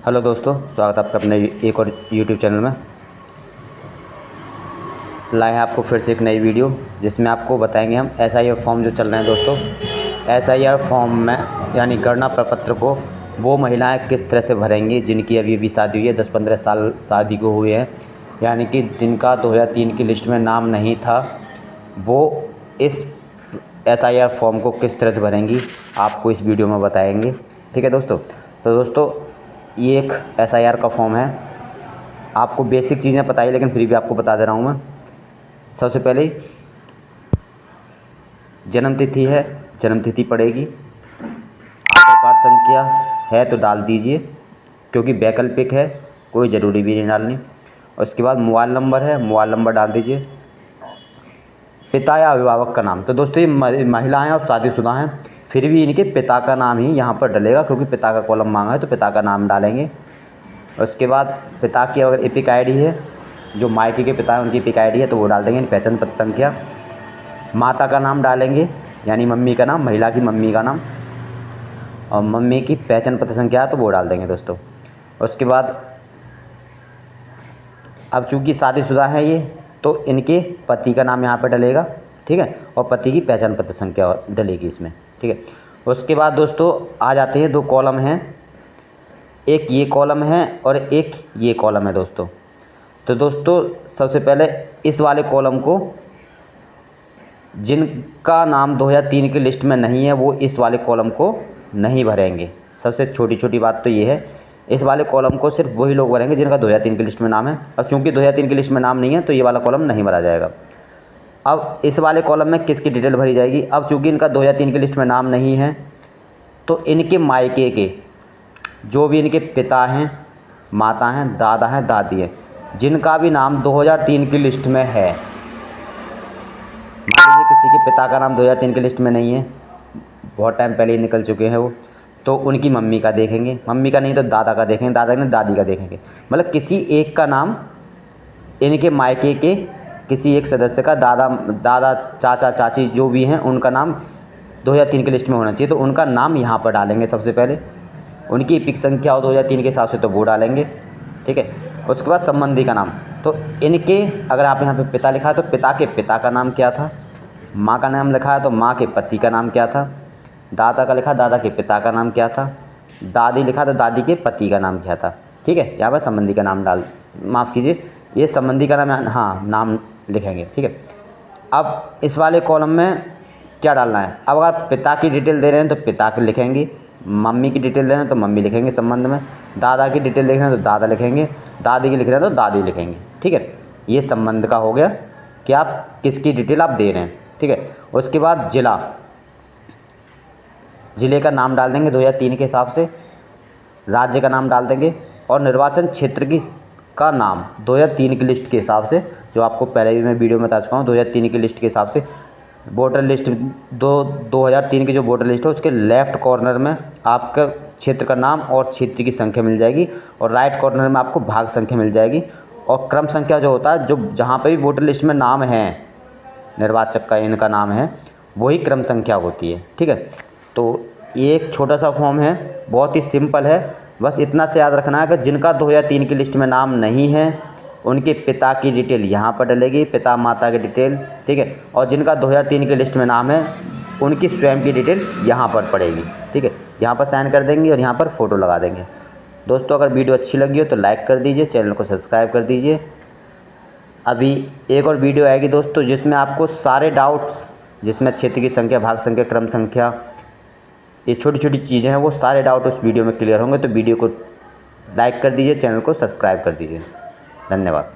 Hello दोस्तों, स्वागत है आपका अपने एक और यूट्यूब चैनल में। लाए हैं आपको फिर से एक नई वीडियो जिसमें आपको बताएंगे हम SIR फॉर्म जो चल रहे हैं दोस्तों। SIR फॉर्म में यानी गणना प्रपत्र को वो महिलाएं किस तरह से भरेंगी जिनकी अभी अभी शादी हुई है, 10-15 साल शादी को हुए हैं, यानी कि जिनका 2003 की लिस्ट में नाम नहीं था, वो इस SIR फॉर्म को किस तरह से भरेंगी आपको इस वीडियो में बताएंगे। ठीक है दोस्तों। तो दोस्तों, ये एक SIR का फॉर्म है। आपको बेसिक चीज़ें पता ही, लेकिन फिर भी आपको बता दे रहा हूँ मैं। सबसे पहले जन्म तिथि है, जन्म तिथि पड़ेगी। आधार कार्ड संख्या है तो डाल दीजिए, क्योंकि वैकल्पिक है, कोई ज़रूरी भी नहीं डालनी। उसके बाद मोबाइल नंबर है, मोबाइल नंबर डाल दीजिए। पिता या अभिभावक का नाम, तो दोस्तों ये महिलाएं और शादीशुदा हैं, फिर भी इनके पिता का नाम ही यहाँ पर डलेगा, क्योंकि पिता का कॉलम मांगा है तो पिता का नाम डालेंगे। उसके बाद पिता की अगर एपिक आईडी है, जो मायके के पिता हैं उनकी एपिक आईडी है तो वो डाल देंगे, पहचान पत्र संख्या। माता का नाम डालेंगे, यानी मम्मी का नाम, महिला की मम्मी का नाम, और मम्मी की पहचान पत्र संख्या है तो वो डाल देंगे दोस्तों। उसके बाद अब चूँकि शादीशुदा है ये, तो इनके पति का नाम यहाँ पर डलेगा, ठीक है, और पति की पहचान पत्र संख्या डलेगी इसमें, ठीक है। उसके बाद दोस्तों आ जाते हैं, दो कॉलम हैं, एक ये कॉलम है और एक ये कॉलम है दोस्तों। तो दोस्तों सबसे पहले इस वाले कॉलम को, जिनका नाम 2003 की लिस्ट में नहीं है वो इस वाले कॉलम को नहीं भरेंगे। सबसे छोटी छोटी बात तो ये है, इस वाले कॉलम को सिर्फ वही लोग भरेंगे जिनका 2003 की लिस्ट में नाम है, और चूंकि 2003 की लिस्ट में नाम नहीं है तो ये वाला कॉलम नहीं भरा जाएगा। अब इस वाले कॉलम में किसकी डिटेल भरी जाएगी? अब चूँकि इनका 2003 की लिस्ट में नाम नहीं है तो इनके मायके के जो भी इनके पिता हैं, माता हैं, दादा हैं, दादी हैं, जिनका भी नाम 2003 की लिस्ट में है, मान लीजिए किसी के पिता का नाम 2003 की लिस्ट में नहीं है, बहुत टाइम पहले ही निकल चुके हैं वो, तो उनकी मम्मी का देखेंगे, मम्मी का नहीं तो दादा का देखेंगे, दादा नहीं दादी का देखेंगे। मतलब किसी एक का नाम इनके मायके के किसी एक सदस्य का, दादा चाचा चाची जो भी हैं उनका नाम 2003 की लिस्ट में होना चाहिए, तो उनका नाम यहाँ पर डालेंगे। सबसे पहले उनकी एपिक संख्या हो 2003 के हिसाब से तो वो डालेंगे, ठीक है। उसके बाद संबंधी का नाम, तो इनके अगर आप यहाँ पे पिता लिखा है तो पिता के पिता का नाम क्या था, माँ का नाम लिखा है तो माँ के पति का नाम क्या था, दादा का लिखा दादा के पिता का नाम क्या था, दादी लिखा तो दादी के पति का नाम क्या था, ठीक है। यहाँ पर संबंधी का नाम माफ़ कीजिए, ये संबंधी का नाम, हाँ, नाम लिखेंगे, ठीक है। अब इस वाले कॉलम में क्या डालना है? अब अगर पिता की डिटेल दे रहे हैं तो पिता की लिखेंगे, मम्मी की डिटेल दे रहे हैं तो मम्मी लिखेंगे संबंध में, दादा की डिटेल लिख रहे हैं तो दादा लिखेंगे, दादी की लिख रहे हैं तो दादी लिखेंगे, ठीक है। ये संबंध का हो गया कि आप किसकी डिटेल आप दे रहे हैं, ठीक है। उसके बाद ज़िले का नाम डाल देंगे 2003 के हिसाब से, राज्य का नाम डाल देंगे, और निर्वाचन क्षेत्र का नाम 2003 की लिस्ट के हिसाब से, जो आपको पहले भी मैं वीडियो में बता चुका हूँ, 2003 की लिस्ट के हिसाब से वोटर लिस्ट 2003 की जो वोटर लिस्ट है उसके लेफ़्ट कॉर्नर में आपका क्षेत्र का नाम और क्षेत्र की संख्या मिल जाएगी, और राइट कॉर्नर में आपको भाग संख्या मिल जाएगी, और क्रम संख्या जो होता है, जो जहाँ पे भी वोटर लिस्ट में नाम है, निर्वाचक का इनका नाम है, वही क्रम संख्या होती है, ठीक है। तो ये एक छोटा सा फॉर्म है, बहुत ही सिंपल है, बस इतना से याद रखना है कि जिनका 2003 की लिस्ट में नाम नहीं है उनके पिता की डिटेल यहाँ पर डलेगी, पिता माता की डिटेल, ठीक है, और जिनका 2003 की लिस्ट में नाम है उनकी स्वयं की डिटेल यहाँ पर पड़ेगी, ठीक है। यहाँ पर साइन कर देंगे और यहाँ पर फ़ोटो लगा देंगे। दोस्तों अगर वीडियो अच्छी लगी हो तो लाइक कर दीजिए, चैनल को सब्सक्राइब कर दीजिए। अभी एक और वीडियो आएगी दोस्तों जिसमें आपको सारे डाउट्स, जिसमें क्षेत्र की संख्या, भाग संख्या, क्रम संख्या, ये छोटी छोटी चीज़ें हैं, वो सारे डाउट उस वीडियो में क्लियर होंगे। तो वीडियो को लाइक कर दीजिए, चैनल को सब्सक्राइब कर दीजिए। धन्यवाद।